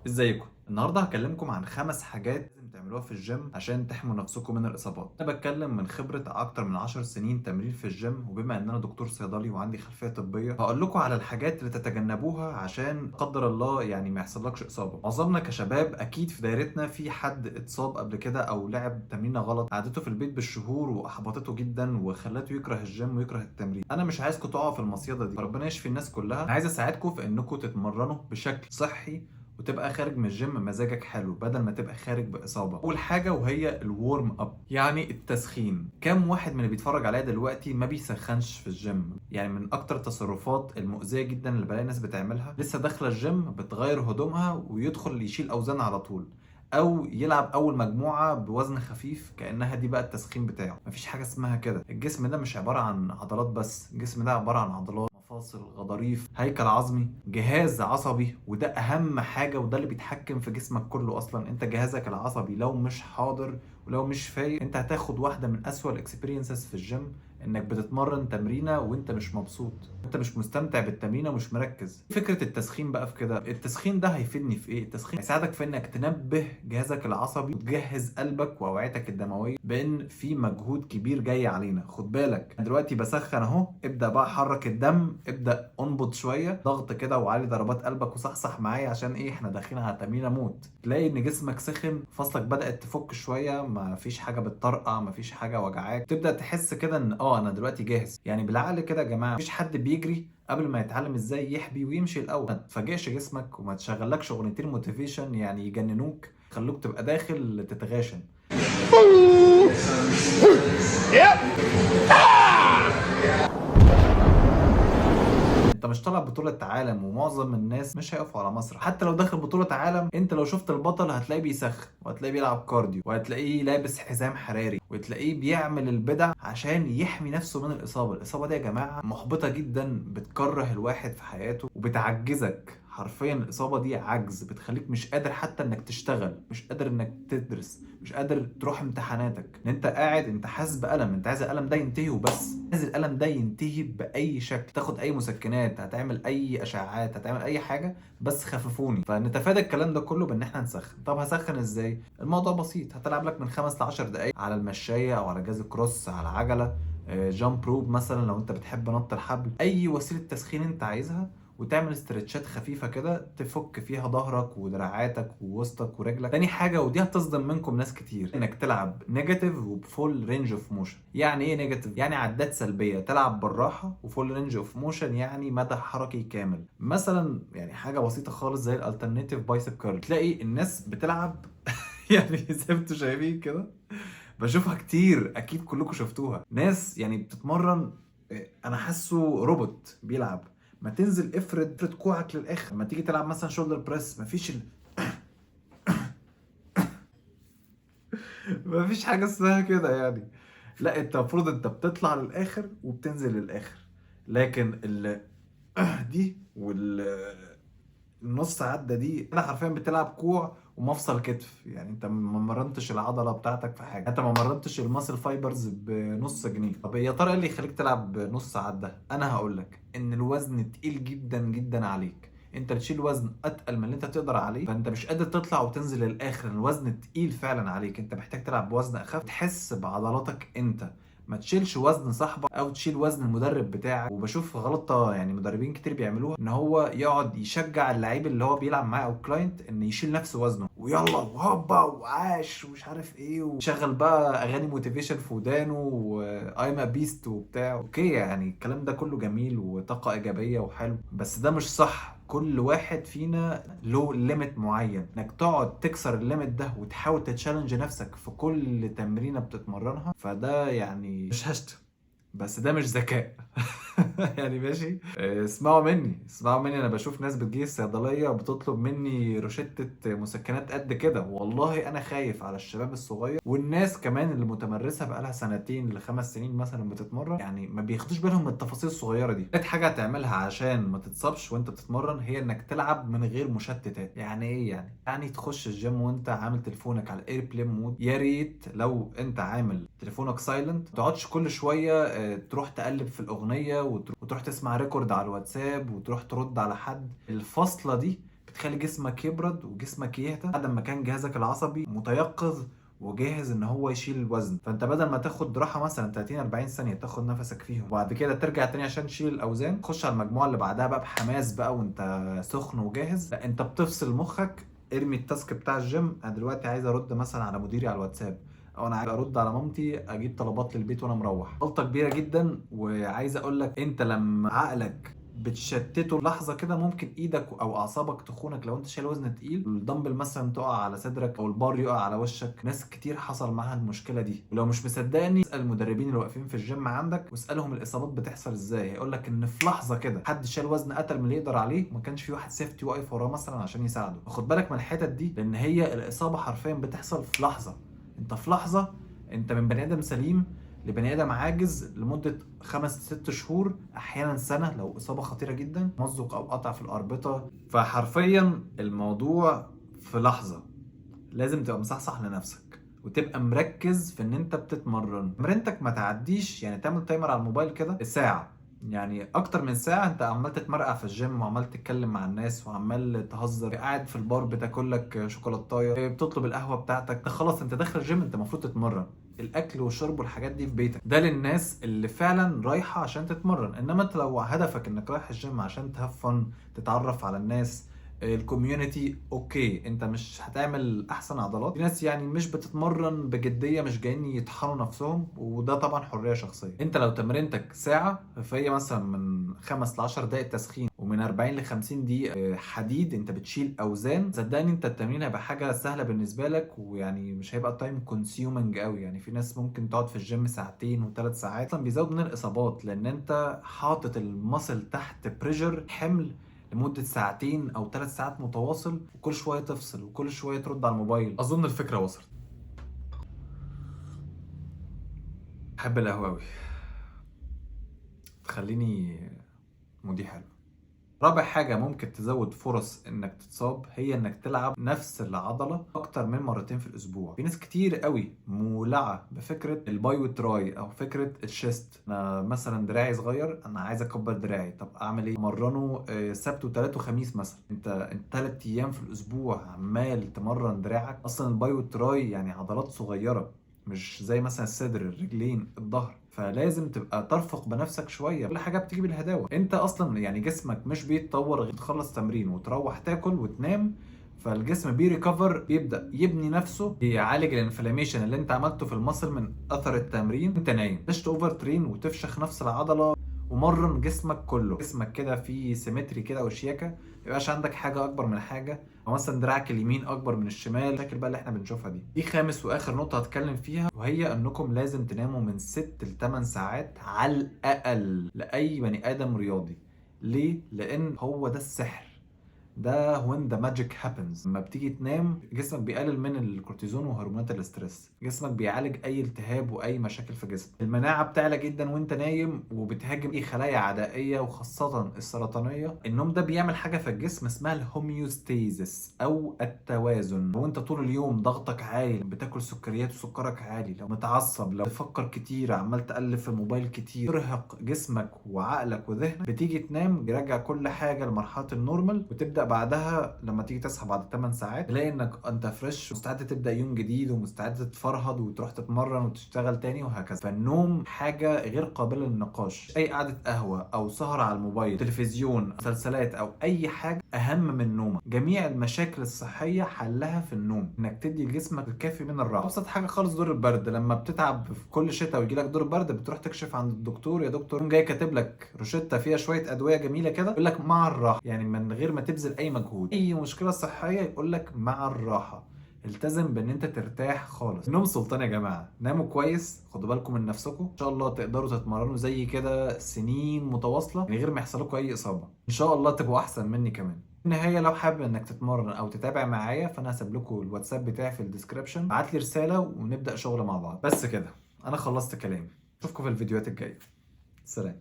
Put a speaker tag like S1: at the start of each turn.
S1: ازيكم؟ النهارده هكلمكم عن 5 حاجات لازم تعملوها في الجيم عشان تحموا نفسكم من الاصابات. انا بتكلم من خبره اكتر من 10 سنين تمرين في الجيم، وبما ان انا دكتور صيدلي وعندي خلفيه طبيه هقول لكم على الحاجات اللي تتجنبوها عشان لا قدر الله يعني ما يحصلكش اصابه. معظمنا كشباب اكيد في دايرتنا في حد اتصاب قبل كده او لعب تمرينه غلط قعدته في البيت بالشهور واحبطته جدا وخلته يكره الجيم ويكره التمرين. انا مش عايزكم تقعوا في المصيده دي، فربنا يشفي الناس كلها. أنا عايز اساعدكم في انكم تتمرنوا بشكل صحي وتبقى خارج من الجيم مزاجك حلو بدل ما تبقى خارج بإصابة. أول حاجة وهي الورم أب، يعني التسخين. كام واحد من اللي بيتفرج عليا دلوقتي ما بيسخنش في الجيم؟ يعني من أكتر التصرفات المؤذية جدا اللي بلاقي ناس بتعملها، لسه داخلة الجيم بتغير هدومها ويدخل يشيل أوزان على طول، او يلعب اول مجموعه بوزن خفيف كانها دي بقى التسخين بتاعه. مفيش حاجه اسمها كده. الجسم ده مش عباره عن عضلات بس، الجسم ده عباره عن عضلات، مفاصل، غضاريف، هيكل عظمي، جهاز عصبي، وده اهم حاجه وده اللي بيتحكم في جسمك كله. اصلا انت جهازك العصبي لو مش حاضر ولو مش فايق انت هتاخد واحده من اسوأ الاكسبيرينسز في الجيم، انك بتتمرن تمرينه وانت مش مبسوط، انت مش مستمتع بالتمرينه ومش مركز. فكره التسخين بقى في كده، التسخين ده هيفيدني في ايه؟ التسخين هيساعدك في انك تنبه جهازك العصبي وتجهز قلبك واوعيتك الدمويه بان في مجهود كبير جاي علينا. خد بالك دلوقتي بسخن اهو، ابدا بقى حرك الدم، ابدا انبض شويه ضغط كده وعلي ضربات قلبك وصحصح معايا، عشان ايه؟ احنا داخلين على تمرين موت. تلاقي ان جسمك سخن، فصلك بدات تفك شويه، ما فيش حاجه بتطرقع، ما فيش حاجه وجعاك، تبدا تحس كده ان انا دلوقتي جاهز. يعني بالعقل كده يا جماعه، مفيش حد بيجري قبل ما يتعلم ازاي يحبي ويمشي الاول. ما تفاجئش جسمك وما تشغلكش اغنيتين موتيفيشن يعني يجننوك خلوك تبقى داخل تتغاشم. انت مش طالع بطولة عالم، ومعظم الناس مش هيقفوا على مسرح. حتى لو داخل بطولة عالم، انت لو شفت البطل هتلاقيه بيسخن، وهتلاقيه بيلعب كارديو، وهتلاقيه لابس حزام حراري، وتلاقيه بيعمل البدع عشان يحمي نفسه من الإصابة. الإصابة دي يا جماعة محبطة جدا، بتكره الواحد في حياته وبتعجزك حرفيا. الإصابة دي عجز، بتخليك مش قادر حتى انك تشتغل، مش قادر انك تدرس، مش قادر تروح امتحاناتك. ان انت قاعد انت حاسس بألم، انت عايز الألم ده ينتهي وبس، عايز الألم ده ينتهي بأي شكل. تاخد أي مسكنات، هتعمل أي أشعاعات، هتعمل أي حاجة بس خففوني. فنتفادى الكلام ده كله بإن احنا نسخن. طب هسخن ازاي؟ الموضوع بسيط، هتلعب لك من 5 ل 10 دقايق على المشاية أو على جهاز كروس، على عجلة، جامب روب مثلا لو انت بتحب نط الحبل، أي وسيلة تسخين انت عايزها، وتعمل استرتشات خفيفة كده تفك فيها ظهرك ودراعاتك ووسطك ورجلك. تاني حاجة ودي هتصدم منكم ناس كتير، انك تلعب نيجاتيف وبفول رينج اوف موشن. يعني ايه نيجاتيف؟ يعني عدات سلبية، تلعب بالراحة، وفول رينج اوف موشن يعني مدى حركي كامل. مثلا يعني حاجة بسيطة خالص زي الالترناتيف بايسب كيرل، تلاقي الناس بتلعب يعني زي ما انتوا شايفين كده، بشوفها كتير، اكيد كلكم شفتوها. ناس يعني بتتمرن، انا حاسه روبوت بيلعب. ما تنزل افرد كوعك للاخر. لما تيجي تلعب مثلا شولدر بريس مفيش مفيش حاجه اسمها كده يعني. لا، انت المفروض انت بتطلع للاخر وبتنزل للاخر. لكن دي النص عدة دي انا حرفيا بتلعب كوع ومفصل كتف. يعني انت ما مرنتش العضله بتاعتك في حاجه، انت ما مرنتش الماسل فايبرز بنص جنيه. طب يا ترى ايه اللي يخليك تلعب بنص عده؟ انا هقول لك ان الوزن تقيل جدا جدا عليك. انت بتشيل وزن اتقل من اللي انت تقدر عليه، فانت مش قادر تطلع وتنزل للاخر. الوزن تقيل فعلا عليك، انت محتاج تلعب بوزن اخف تحس بعضلاتك انت. ما تشيلش وزن صاحبك او تشيل وزن المدرب بتاعك. وبشوف غلطه يعني مدربين كتير بيعملوها، ان هو يقعد يشجع اللعيب اللي هو بيلعب معاه او الكلاينت ان يشيل نفس وزنه، ويلا وهوبا وعاش ومش عارف ايه، وشغل بقى اغاني موتيفيشن في ودانه وايم ا بيست وبتاع. اوكي، يعني الكلام ده كله جميل وطاقه ايجابيه وحلو، بس ده مش صح. كل واحد فينا له ليميت معين، انك تقعد تكسر الليميت ده وتحاول تتشالنج نفسك في كل تمرينه بتتمرنها، فده يعني مش هشتم، بس ده مش ذكاء. يعني ماشي، اسمعوا مني اسمعوا مني. انا بشوف ناس بتجي الصيدليه بتطلب مني روشتة مسكنات قد كده، والله انا خايف على الشباب الصغير والناس كمان اللي متمرسه بقالها سنتين لخمس سنين مثلا بتتمرن، يعني ما بياخدوش بالهم من التفاصيل الصغيره دي. تالت حاجه هتعملها عشان ما تتصابش وانت بتتمرن هي انك تلعب من غير مشتتات. يعني ايه يعني تخش الجيم وانت عامل تليفونك على الايربلين مود. يا ريت لو انت عامل تليفونك سايلنت ما تقعدش كل شويه تروح تقلب في الاغنيه وتروح تسمع ريكورد على الواتساب وتروح ترد على حد. الفاصله دي بتخلي جسمك يبرد وجسمك يهدى بعد ما كان جهازك العصبي متيقظ وجاهز ان هو يشيل الوزن. فانت بدل ما تاخد راحه مثلا 30 40 ثانيه تاخد نفسك فيهم وبعد كده ترجع تاني عشان تشيل الاوزان، تخش على المجموعه اللي بعدها بقى بحماس بقى وانت سخن وجاهز، لا انت بتفصل مخك. ارمي التاسك بتاع الجيم، انا دلوقتي عايز ارد مثلا على مديري على الواتساب، او انا عايز ارد على مامتي اجيب طلبات للبيت وانا مروح. غلطه كبيره جدا. وعايز اقول لك انت لما عقلك بتشتته لحظه كده ممكن ايدك او اعصابك تخونك. لو انت شايل وزن تقيل، الدمبل مثلا تقع على صدرك او البار يقع على وشك. ناس كتير حصل معاها المشكله دي. ولو مش مصدقني اسال المدربين اللي واقفين في الجيم عندك واسالهم الاصابات بتحصل ازاي، هيقول لك ان في لحظه كده حد شال وزن اتقل من اللي يقدر عليه، ما كانش في واحد سيفتي واقف وراه مثلا عشان يساعده. خد بالك من الحتت دي، لان هي الاصابه حرفيا بتحصل في لحظه. انت في لحظه انت من بني ادم سليم لبني ادم عاجز لمده 5 6 شهور، احيانا سنه لو اصابه خطيره جدا، مزق او قطع في الاربطه. فحرفيا الموضوع في لحظه. لازم تبقى مصحصح لنفسك وتبقى مركز في ان انت بتتمرن. تمرينتك ما تعديش، يعني تعمل تايمر على الموبايل كده ساعه، يعني اكتر من ساعه انت عمال تتمرقع في الجيم وعمال تتكلم مع الناس وعمال تهزر، قاعد في البار بتاكل لك شوكولاتايه، بتطلب القهوه بتاعتك. ده خلاص انت داخل الجيم، انت المفروض تتمرن. الاكل والشرب والحاجات دي في بيتك، ده للناس اللي فعلا رايحه عشان تتمرن. انما انت لو هدفك انك رايح الجيم عشان تهفن، تتعرف على الناس، الكوميونتي، اوكي انت مش هتعمل احسن عضلات. في ناس يعني مش بتتمرن بجديه، مش جايين يطحنوا نفسهم، وده طبعا حريه شخصيه. انت لو تمرينتك ساعه، فهي مثلا من 5 ل 10 دقائق تسخين ومن 40 ل 50 دقيقه حديد، انت بتشيل اوزان. صدقني انت التمرين هيبقى حاجه سهله بالنسبه لك، ويعني مش هيبقى تايم كونسيومنج قوي. يعني في ناس ممكن تقعد في الجيم ساعتين و3 ساعات، اصلا بيزود من الاصابات لان انت حاطط المسل تحت بريشر، حمل لمدة ساعتين أو 3 ساعات متواصل، وكل شوية تفصل وكل شوية ترد على الموبايل. أظن الفكرة وصلت. بحب القهوة أوي، تخليني مودي حلو. رابع حاجة ممكن تزود فرص انك تتصاب هي انك تلعب نفس العضلة اكتر من مرتين في الاسبوع. في ناس كتير قوي مولعة بفكرة الباي والتراي او فكرة الشيست. انا مثلا دراعي صغير، انا عايز اكبر دراعي، طب اعمل ايه؟ مرنه سبت وثلاث وخميس مثلا. انت 3 ايام في الاسبوع عمال تمرن دراعك. اصلا الباي والتراي يعني عضلات صغيرة، مش زي مثلا الصدر، الرجلين، الظهر. فلازم تبقى ترفق بنفسك شويه. كل حاجه بتيجي بالهداوه. انت اصلا يعني جسمك مش بيتطور غير تخلص تمرين وتروح تاكل وتنام. فالجسم بيريكفر، بيبدا يبني نفسه، بيعالج الانفلاميشن اللي انت عملته في المصل من اثر التمرين. انت نايم مش اوفر ترين وتفشخ نفس العضله. ومرن جسمك كله، جسمك كده فيه سيمتري كده وشياكه، ما يبقاش عندك حاجه اكبر من حاجه، او مثلا دراعك اليمين اكبر من الشمال. المشاكل بقى اللي احنا بنشوفها دي خامس واخر نقطه هتكلم فيها، وهي انكم لازم تناموا من 6 ل 8 ساعات على الاقل لاي بني ادم رياضي. ليه؟ لان هو ده السحر. ده when the magic happens. لما بتيجي تنام جسمك بيقلل من الكورتيزون وهرمونات الاسترس، جسمك بيعالج اي التهاب واي مشاكل في جسمك. المناعه بتعلى جدا وانت نايم، وبتهاجم اي خلايا عدائيه وخاصه السرطانيه. النوم ده بيعمل حاجه في الجسم اسمها الهوميوستيزس او التوازن. لو انت طول اليوم ضغطك عالي، بتاكل سكريات وسكرك عالي، لو متعصب، لو بتفكر كتير، عمال تقلب في الموبايل كتير، ترهق جسمك وعقلك وذهنك، بتيجي تنام بيرجع كل حاجه لمرحله النورمال. وتبدا بعدها لما تيجي تصحى بعد 8 ساعات تلاقي انك انت فريش ومستعد تبدا يوم جديد، ومستعد تتفرهد وتروح تتمرن وتشتغل تاني وهكذا. فالنوم حاجه غير قابله للنقاش. اي قعده قهوه او سهره على الموبايل، تلفزيون، مسلسلات، او اي حاجه اهم من نومك. جميع المشاكل الصحيه حلها في النوم، انك تدي لجسمك الكافي من الراحه. ابسط حاجه خالص دور البرد. لما بتتعب في كل شتاء ويجي لك دور برد، بتروح تكشف عند الدكتور، يا دكتور يقوم جاي كاتب لك روشته فيها شويه ادويه جميله كده، يقول لك مع الراحه، يعني من غير ما تبذل اي مجهود. اي مشكله صحيه يقول لك مع الراحه. التزم بان انت ترتاح خالص. النوم سلطان يا جماعه، ناموا كويس، خدوا بالكم من نفسكم. ان شاء الله تقدروا تتمرنوا زي كده سنين متواصله من غير ما يحصل لكم اي اصابه. ان شاء الله تبقوا احسن مني كمان. في النهايه لو حابب انك تتمرن او تتابع معايا، فانا هسيب لكم الواتساب بتاعي في الديسكربشن، ابعت لي رساله ونبدا شغل مع بعض. بس كده، انا خلصت كلامي. اشوفكم في الفيديوهات الجايه. سلام.